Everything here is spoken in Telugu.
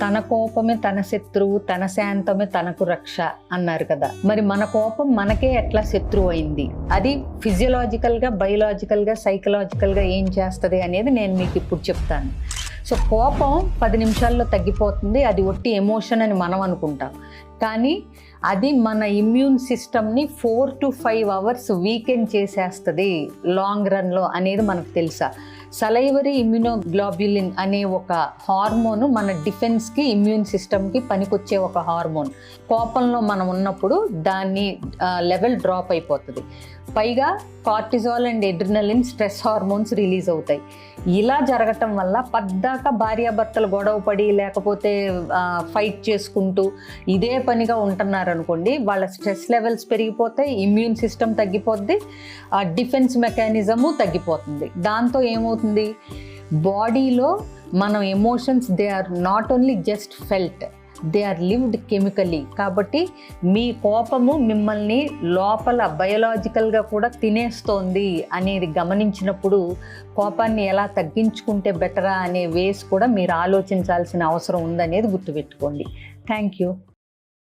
తన కోపమే తన శత్రువు, తన శాంతమే తనకు రక్ష అన్నారు కదా. మరి మన కోపం మనకే ఎట్లా శత్రువు అయింది? అది ఫిజియలాజికల్గా, బయలాజికల్గా, సైకలాజికల్గా ఏం చేస్తుంది అనేది నేను మీకు ఇప్పుడు చెప్తాను. సో కోపం 10 నిమిషాల్లో తగ్గిపోతుంది, అది ఒట్టి ఎమోషన్ అని మనం అనుకుంటాం. కానీ అది మన ఇమ్యూన్ సిస్టమ్ని 4 to 5 అవర్స్ వీకెండ్ చేసేస్తుంది లాంగ్ రన్లో అనేది మనకు తెలుసా? సలైవరీ ఇమ్యూనోగ్లోబ్యులిన్ అనే ఒక హార్మోన్ మన డిఫెన్స్కి, ఇమ్యూన్ సిస్టమ్కి పనికొచ్చే ఒక హార్మోన్. కోపంలో మనం ఉన్నప్పుడు దాన్ని లెవెల్ డ్రాప్ అయిపోతుంది. పైగా cortisol and adrenaline stress hormones release అవుతాయి. ఇలా జరగటం వల్ల పద్దాక భార్యాభర్తలు గొడవ పడి లేకపోతే ఫైట్ చేసుకుంటూ ఇదే పనిగా ఉంటున్నారనుకోండి, వాళ్ళ స్ట్రెస్ లెవెల్స్ పెరిగిపోతాయి, ఇమ్యూన్ సిస్టమ్ తగ్గిపోద్ది, డిఫెన్స్ మెకానిజము తగ్గిపోతుంది. దాంతో ఏమవుతుంది, బాడీలో మనం emotions they are not only just felt, they are lived chemically. కాబట్టి మీ కోపము మిమ్మల్ని లోపల బయోలాజికల్గా కూడా తినేస్తోంది అనేది గమనించినప్పుడు కోపాన్ని ఎలా తగ్గించుకుంటే బెటరా అనే వేస్ కూడా మీరు ఆలోచించాల్సిన అవసరం ఉందనేది గుర్తుపెట్టుకోండి. Thank you.